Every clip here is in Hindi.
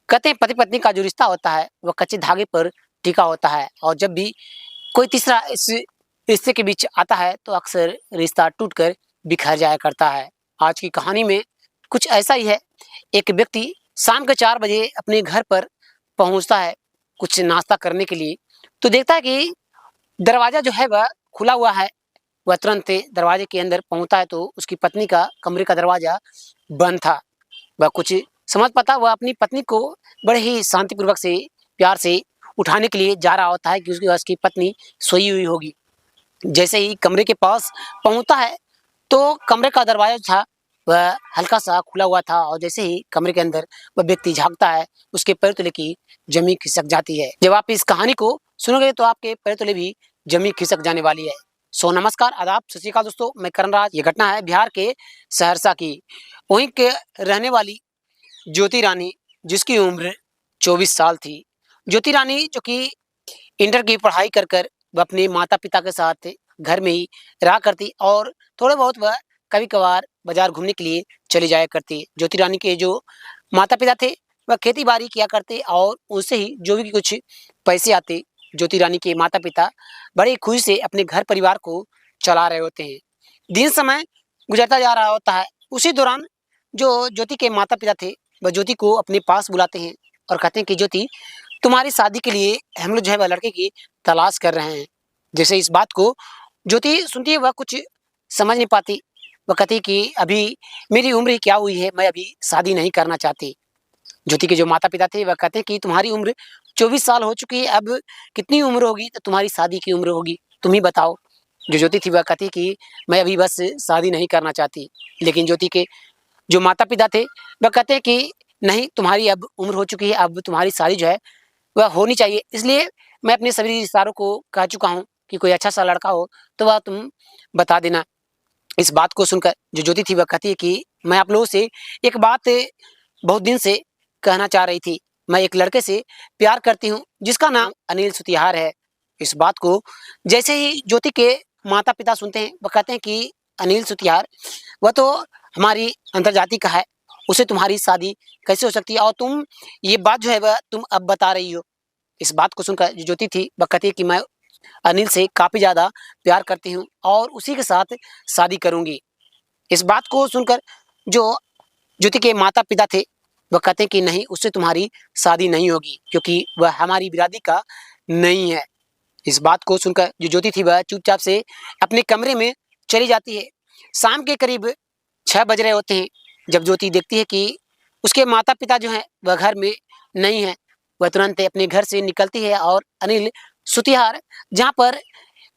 कहते हैं पति पत्नी का जो रिश्ता होता है वह कच्चे धागे पर टिका होता है और जब भी कोई तीसरा इस रिश्ते के बीच आता है तो अक्सर रिश्ता टूटकर बिखर जाया करता है। आज की कहानी में कुछ ऐसा ही है। एक व्यक्ति शाम के 4 बजे अपने घर पर पहुंचता है कुछ नाश्ता करने के लिए, तो देखता है कि दरवाज़ा जो है वह खुला हुआ है। वह तुरंत दरवाजे के अंदर पहुंचता है तो उसकी पत्नी का कमरे का दरवाज़ा बंद था। वह कुछ समझ पाता, वह अपनी पत्नी को बड़े ही शांतिपूर्वक से, प्यार से उठाने के लिए जा रहा होता है कि उसकी पत्नी सोई हुई होगी। जैसे ही कमरे के पास पहुँचता है, तो कमरे का दरवाज़ा था वह हल्का-सा खुला हुआ था और जैसे ही कमरे के अंदर वह व्यक्ति झाँकता है, उसके पैर तले की ज़मीन खिसक जाती है। जब आप इस कहानी को सुनोगे तो आपके पैर तले भी ज़मीन खिसक जाने वाली है। सो नमस्कार, आदाब, सत श्री अकाल दोस्तों, मैं करणराज। ये घटना है बिहार के सहरसा की। वहीं के रहने वाली ज्योति रानी, जिसकी उम्र 24 साल थी। ज्योति रानी जो कि इंटर की पढ़ाई कर वह अपने माता-पिता के साथ घर में ही रहा करती और थोड़े बहुत वह कभी-कभार बाज़ार घूमने के लिए चली जाया करती। ज्योति रानी के जो माता-पिता थे, वह खेती-बाड़ी किया करते और उससे ही जो भी कुछ पैसे आते, ज्योति रानी के माता-पिता बड़ी खुशी से अपने घर परिवार को चला रहे होते हैं। दिन समय गुज़रता जा रहा होता है। उसी दौरान जो ज्योति के माता-पिता थे, वह ज्योति को अपने पास बुलाते हैं और कहते हैं कि ज्योति, तुम्हारी शादी के लिए हम लोग जो है वह लड़के की तलाश कर रहे हैं। जैसे इस बात को ज्योति सुनती है, वह कुछ समझ नहीं पाती। वह कहती है कि अभी मेरी उम्र ही क्या हुई है, मैं अभी शादी नहीं करना चाहती। ज्योति के जो माता-पिता थे वह कहते हैं कि तुम्हारी उम्र 24 साल हो चुकी है, अब कितनी उम्र होगी तो तुम्हारी शादी की उम्र होगी, तुम ही बताओ। जो ज्योति थी वह कहती है कि मैं अभी बस शादी नहीं करना चाहती। लेकिन ज्योति के जो माता-पिता थे वह कहते हैं कि नहीं, तुम्हारी अब उम्र हो चुकी है, अब तुम्हारी शादी जो है वह होनी चाहिए। इसलिए मैं अपने सभी रिश्तेदारों को कह चुका हूँ कि कोई अच्छा-सा लड़का हो तो वह तुम बता देना। इस बात को सुनकर जो ज्योति थी वह कहती है कि मैं आप लोगों से एक बात बहुत दिन से कहना चाह रही थी। मैं एक लड़के से प्यार करती हूँ जिसका नाम अनिल सुतिहार है। इस बात को जैसे ही ज्योति के माता-पिता सुनते हैं, वह कहते हैं कि अनिल सुतिहार, वह तो हमारी अंतर्जाति का है, उससे तुम्हारी शादी कैसे हो सकती है और तुम ये बात जो है वह तुम अब बता रही हो। इस बात को सुनकर जो ज्योति थी वह कहती है कि मैं अनिल से काफ़ी ज़्यादा प्यार करती हूँ और उसी के साथ शादी करूँगी। इस बात को सुनकर जो ज्योति के माता-पिता थे वह कहते हैं कि नहीं, उससे तुम्हारी शादी नहीं होगी क्योंकि वह हमारी बिरादरी का नहीं है। इस बात को सुनकर जो ज्योति थी वह चुपचाप से अपने कमरे में चली जाती है। शाम के करीब 6 बज रहे होते हैं जब ज्योति देखती है कि उसके माता-पिता जो हैं वह घर में नहीं हैं। वह तुरंत अपने घर से निकलती है और अनिल सुतिहार, जहाँ पर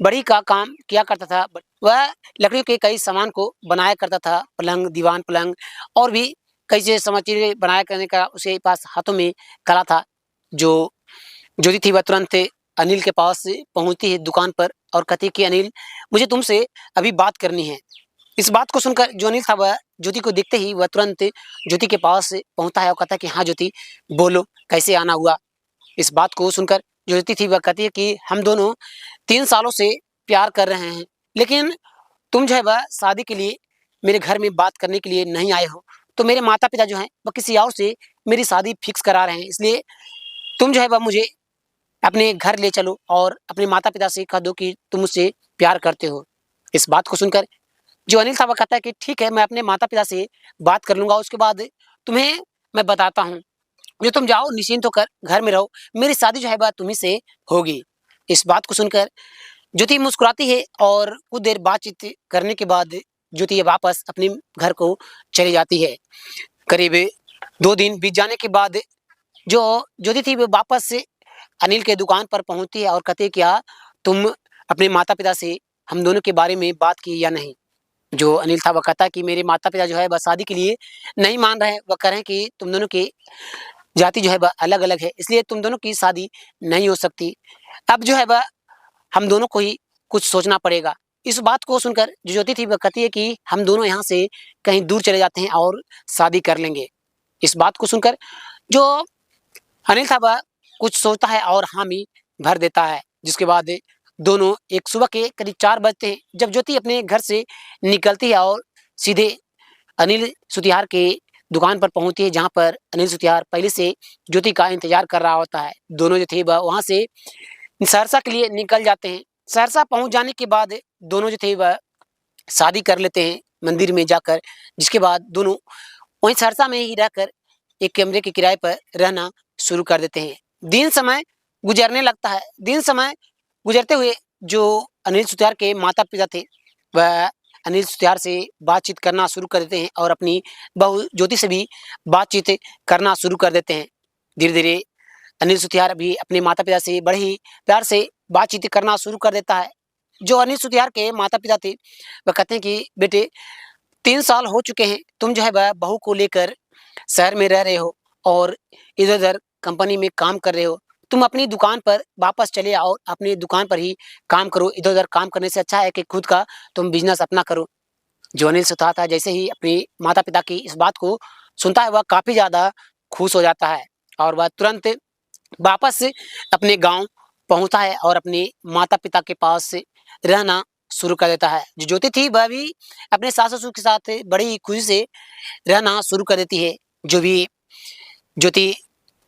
बढ़ई का काम किया करता था, वह लकड़ियों के कई सामान को बनाया करता था, पलंग, दीवान, पलंग और भी कई से चीज़ें बनाया करने का उसके पास हाथों में कला था। जो ज्योति थी वह तुरंत अनिल के पास पहुँचती है दुकान पर और कहती है कि अनिल, मुझे तुमसे अभी बात करनी है। इस बात को सुनकर जो अनिल था वह ज्योति को देखते ही वह तुरंत ज्योति के पास पहुँचता है और कहता है कि हाँ ज्योति, बोलो कैसे आना हुआ? इस बात को सुनकर जो ज्योति थी वह कहती है कि हम दोनों 3 सालों से प्यार कर रहे हैं, लेकिन तुम जो है वह शादी के लिए मेरे घर में बात करने के लिए नहीं आए हो। तो मेरे माता-पिता जो हैं वह किसी और से मेरी शादी फिक्स करा रहे हैं। इसलिए तुम जो है वह मुझे अपने घर ले चलो और अपने माता-पिता से कह दो कि तुम मुझसे प्यार करते हो। इस बात को सुनकर जो अनिल था वह कहता है कि ठीक है, मैं अपने माता-पिता से बात कर लूँगा, उसके बाद तुम्हें मैं बताता हूँ। जो तुम जाओ, निश्चिंत होकर घर में रहो, मेरी शादी जो है वह तुम्ही से होगी। इस बात को सुनकर ज्योति मुस्कुराती है और कुछ देर बातचीत करने के बाद ज्योति वापस अपने घर को चली जाती है। करीब 2 दिन बीत जाने के बाद जो ज्योति थी वो वापस से अनिल के दुकान पर पहुँचती है और कहती है, क्या तुम अपने माता-पिता से हम दोनों के बारे में बात की या नहीं? जो अनिल था वह कहता है कि मेरे माता-पिता जो है वह शादी के लिए नहीं मान रहे हैं। वह कह रहे हैं कि तुम दोनों की जाति जो है वह अलग-अलग है, इसलिए तुम दोनों की शादी नहीं हो सकती। अब जो है वह हम दोनों को ही कुछ सोचना पड़ेगा। इस बात को सुनकर जो ज्योति थी वह कहती है कि हम दोनों यहाँ से कहीं दूर चले जाते हैं और शादी कर लेंगे। इस बात को सुनकर जो अनिल था वह कुछ सोचता है और हामी भर देता है। जिसके बाद दोनों एक सुबह के करीब 4 बजते हैं जब ज्योति अपने घर से निकलती है और सीधे अनिल सुतिहार के दुकान पर पहुँचती है जहाँ पर अनिल सुतियार पहले से ज्योति का इंतज़ार कर रहा होता है। दोनों जो थे वह वहाँ से सहरसा के लिए निकल जाते हैं। सहरसा पहुँच जाने के बाद दोनों जो थे वह शादी कर लेते हैं मंदिर में जाकर, जिसके बाद दोनों वहीं सहरसा में ही रहकर एक कमरे के किराए पर रहना शुरू कर देते हैं। दिन समय गुजरने लगता है। दिन समय गुजरते हुए जो अनिल सुतियार के माता-पिता थे, वह अनिल सुतियार से बातचीत करना शुरू कर देते हैं और अपनी बहू ज्योति से भी बातचीत करना शुरू कर देते हैं। धीरे-धीरे अनिल सुतियार भी अपने माता-पिता से बड़े ही प्यार से बातचीत करना शुरू कर देता है। जो अनिल सुतियार के माता-पिता थे, वह कहते हैं कि बेटे 3 साल हो चुके हैं, तुम जो है वह बहू को लेकर शहर में रह रहे हो और इधर-उधर कंपनी में काम कर रहे हो। तुम अपनी दुकान पर वापस चले आओ, अपनी दुकान पर ही काम करो, इधर-उधर काम करने से अच्छा है कि खुद का तुम बिज़नेस अपना करो। जो अनिल सुतियार था जैसे ही अपने माता-पिता की इस बात को सुनता है, वह काफ़ी ज़्यादा खुश हो जाता है और वह तुरंत वापस अपने गाँव पहुँचता है और अपने माता-पिता के पास रहना शुरू कर देता है। जो ज्योति थी वह भी अपने सास-ससुर के साथ बड़ी ही खुशी से रहना शुरू कर देती है। जो भी ज्योति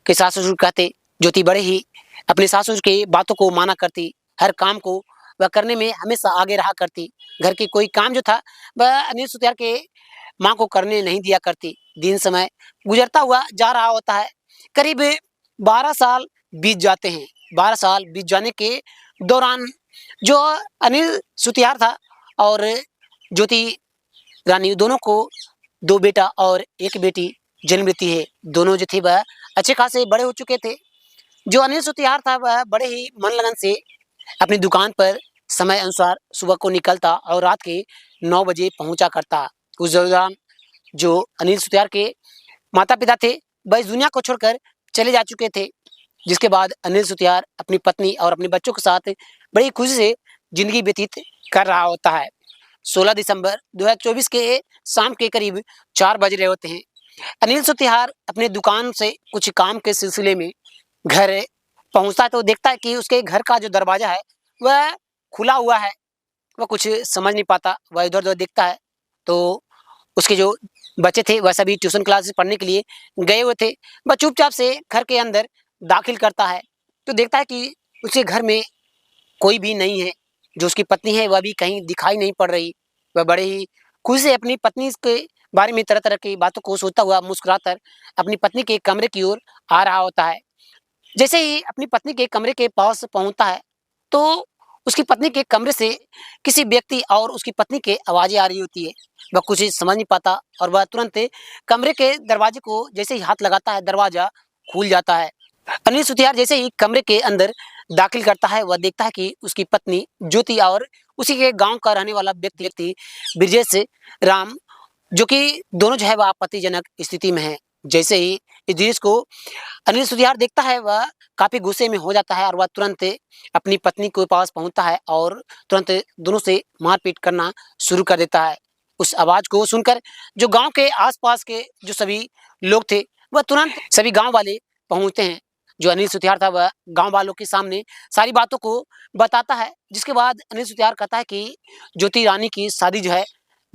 के सास-ससुर कहते, ज्योति बड़े ही अपने सास-ससुर की बातों को माना करती, हर काम को वह करने में हमेशा आगे रहा करती। घर के कोई काम जो था वह अनिल सुतियार के माँ को करने नहीं दिया करती। दिन समय गुजरता हुआ जा रहा होता है। करीब 12 साल बीत जाते हैं। 12 साल बीत जाने के दौरान जो अनिल सुतियार था और ज्योति रानी दोनों को 2 बेटा और 1 बेटी जन्म लेती है। दोनों जो थे वह अच्छे खासे बड़े हो चुके थे। जो अनिल सुतियार था वह बड़े ही मन लगन से अपनी दुकान पर समय अनुसार सुबह को निकलता और रात के 9 बजे पहुँचा करता। उस दौरान जो अनिल सुतियार के माता-पिता थे, वह इस दुनिया को छोड़कर चले जा चुके थे। जिसके बाद अनिल सुतियार अपनी पत्नी और अपने बच्चों के साथ बड़ी खुशी से ज़िंदगी व्यतीत कर रहा होता है। 16 दिसंबर 2024 के शाम के करीब 4 बज रहे होते हैं। अनिल सुतियार अपने दुकान से कुछ काम के सिलसिले में घर पहुँचता है तो देखता है कि उसके घर का जो दरवाज़ा है, वह खुला हुआ है। वह कुछ समझ नहीं पाता, वह इधर-उधर देखता है, तो उसके जो बच्चे थे वह सभी ट्यूशन क्लासेस पढ़ने के लिए गए हुए थे। वह चुपचाप से घर के अंदर दाखिल करता है, तो देखता है कि उसके घर में कोई भी नहीं है। जो उसकी पत्नी है वह भी कहीं दिखाई नहीं पड़ रही। वह बड़े ही खुशी से अपनी पत्नी के बारे में तरह-तरह की बातों को सोचता हुआ मुस्कुराकर अपनी पत्नी के कमरे की ओर आ रहा होता है। जैसे ही अपनी पत्नी के कमरे के पास पहुँचता है, तो उसकी पत्नी के कमरे से किसी व्यक्ति और उसकी पत्नी की आवाज़ें आ रही होती है। वह कुछ समझ नहीं पाता और वह तुरंत कमरे के दरवाजे को जैसे ही हाथ लगाता है, दरवाज़ा खुल जाता है। अनिल सुतियार जैसे ही कमरे के अंदर दाखिल करता है, वह देखता है कि उसकी पत्नी ज्योति और उसी के गाँव का रहने वाला व्यक्ति ब्रजेश राम, जो कि दोनों जो है वह आपत्तिजनक स्थिति में हैं। जैसे ही इस दृश्य को अनिल सुतियार देखता है, वह काफ़ी गुस्से में हो जाता है और वह तुरंत अपनी पत्नी के पास पहुँचता है और तुरंत दोनों से मारपीट करना शुरू कर देता है। उस आवाज़ को सुनकर जो गाँव के आस-पास के जो सभी लोग थे, वह तुरंत सभी गाँव वाले पहुँचते हैं। जो अनिल सुतियार था वह गाँव वालों के सामने सारी बातों को बताता है, जिसके बाद अनिल सुतियार कहता है कि ज्योति रानी की शादी जो है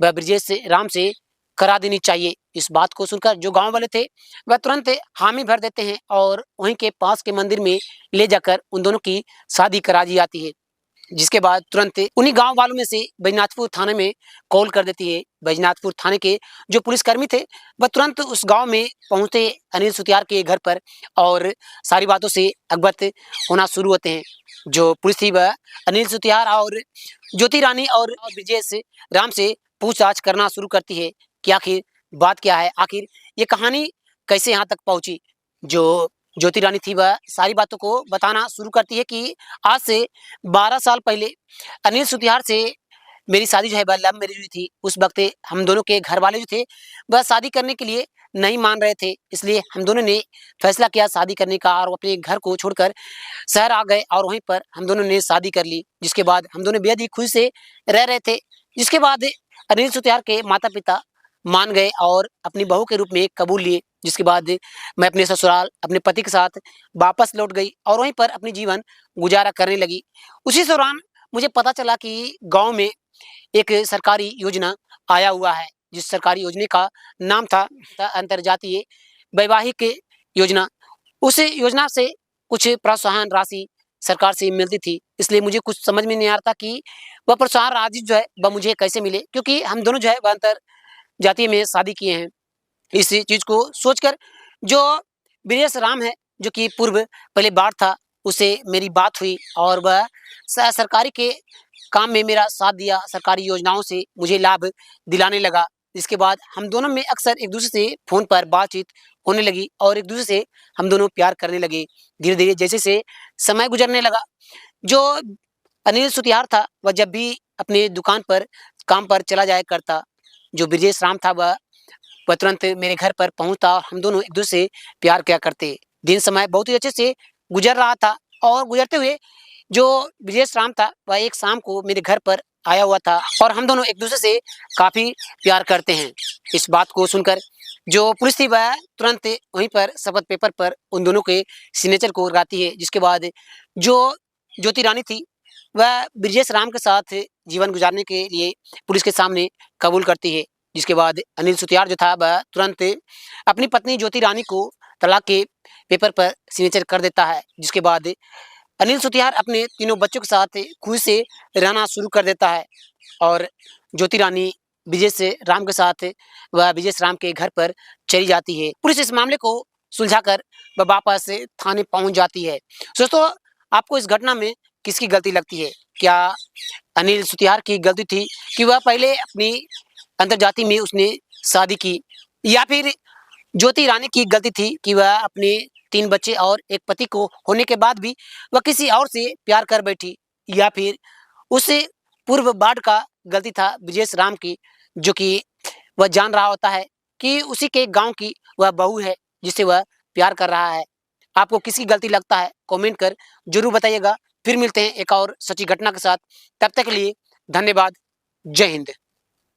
वह ब्रजेश से राम से करा देनी चाहिए। इस बात को सुनकर जो गाँव वाले थे, वह तुरंत हामी भर देते हैं और वहीं के पास के मंदिर में ले जाकर उन दोनों की शादी करा दी जाती है। जिसके बाद तुरंत उन्हीं गाँव वालों में से बैजनाथपुर थाने में कॉल कर देती है। बैजनाथपुर थाने के जो पुलिसकर्मी थे, वह तुरंत उस गाँव में पहुँचते अनिल सुतियार के घर पर और सारी बातों से अवगत होना शुरू होते हैं। जो पुलिस थी वह अनिल सुतियार और ज्योति रानी और ब्रजेश राम से पूछताछ करना शुरू करती है कि आखिर बात क्या है? आखिर ये कहानी कैसे यहाँ तक पहुँची? जो ज्योति रानी थी वह सारी बातों को बताना शुरू करती है कि आज से 12 साल पहले अनिल सुतियार से मेरी शादी जो है वह लव मैरिज हुई थी। उस वक़्त हम दोनों के घरवाले जो थे, वह शादी करने के लिए नहीं मान रहे थे। इसलिए हम दोनों ने फैसला किया शादी करने का और अपने घर को छोड़कर शहर आ गए और वहीं पर हम दोनों ने शादी कर ली। जिसके बाद हम दोनों बेहद ही खुशी से रह रहे थे। जिसके बाद अनिल सुतियार के माता-पिता मान गए और अपनी बहू के रूप में कबूल लिए। जिसके बाद मैं अपने ससुराल अपने पति के साथ वापस लौट गई और वहीं पर अपनी जीवन गुज़ारा करने लगी। उसी दौरान मुझे पता चला कि गाँव में एक सरकारी योजना आया हुआ है, जिस सरकारी योजना का नाम था अंतर्जातीय वैवाहिक योजना। उस योजना से कुछ प्रोत्साहन राशि सरकार से मिलती थी, इसलिए मुझे कुछ समझ में नहीं आ रहा था कि वह प्रोत्साहन राशि जो है वह मुझे कैसे मिले, क्योंकि हम दोनों जो है वह अंतरजातीय में शादी किए हैं। इस चीज़ को सोचकर जो ब्रिजेश राम है, जो कि पूर्व पहले बार था, उससे मेरी बात हुई और वह सरकारी के काम में मेरा साथ दिया, सरकारी योजनाओं से मुझे लाभ दिलाने लगा। इसके बाद हम दोनों में अक्सर एक दूसरे से फ़ोन पर बातचीत होने लगी और एक दूसरे से हम दोनों प्यार करने लगे। धीरे-धीरे जैसे-जैसे समय गुजरने लगा, जो अनिल सुतियार था, वह जब भी अपने दुकान पर काम पर चला जाया करता, जो ब्रिजेश राम था वह तुरंत मेरे घर पर पहुँचता और हम दोनों एक-दूसरे से प्यार किया करते। दिन समय बहुत ही अच्छे से गुज़र रहा था और गुज़रते हुए जो ब्रिजेश राम था, वह एक शाम को मेरे घर पर आया हुआ था और हम दोनों एक-दूसरे से काफ़ी प्यार करते हैं। इस बात को सुनकर जो पुलिस थी, वह तुरंत वहीं पर शपथ पेपर पर उन दोनों के सिग्नेचर को लगाती है, जिसके बाद जो ज्योति रानी थी, वह ब्रिजेश राम के साथ जीवन गुज़ारने के लिए पुलिस के सामने कबूल करती है। जिसके बाद अनिल सुतियार जो था, वह तुरंत अपनी पत्नी ज्योति रानी को तलाक के पेपर पर सिग्नेचर कर देता है। जिसके बाद अनिल सुतियार अपने तीनों बच्चों के साथ खुशी से रहना शुरू कर देता है और ज्योति रानी ब्रिजेश राम के साथ वह ब्रिजेश राम के घर पर चली जाती है। पुलिस इस मामले को सुलझाकर वह वापस थाने पहुंच जाती है। दोस्तों, आपको इस घटना में किसकी गलती लगती है? क्या अनिल सुतियार की गलती थी कि वह पहले अपनी अंतर्जातीय में उसने शादी की, या फिर ज्योति रानी की गलती थी कि वह अपने 3 बच्चे और एक पति को होने के बाद भी वह किसी और से प्यार कर बैठी, या फिर उससे पूर्व बाढ़ का गलती था ब्रिजेश राम की, जो कि वह जान रहा होता है कि उसी के गाँव की वह बहू है जिससे वह प्यार कर रहा है। आपको किसकी गलती लगता है? कमेंट कर ज़रूर बताइएगा। फिर मिलते हैं एक और सच्ची घटना के साथ। तब तक के लिए धन्यवाद। जय हिंद।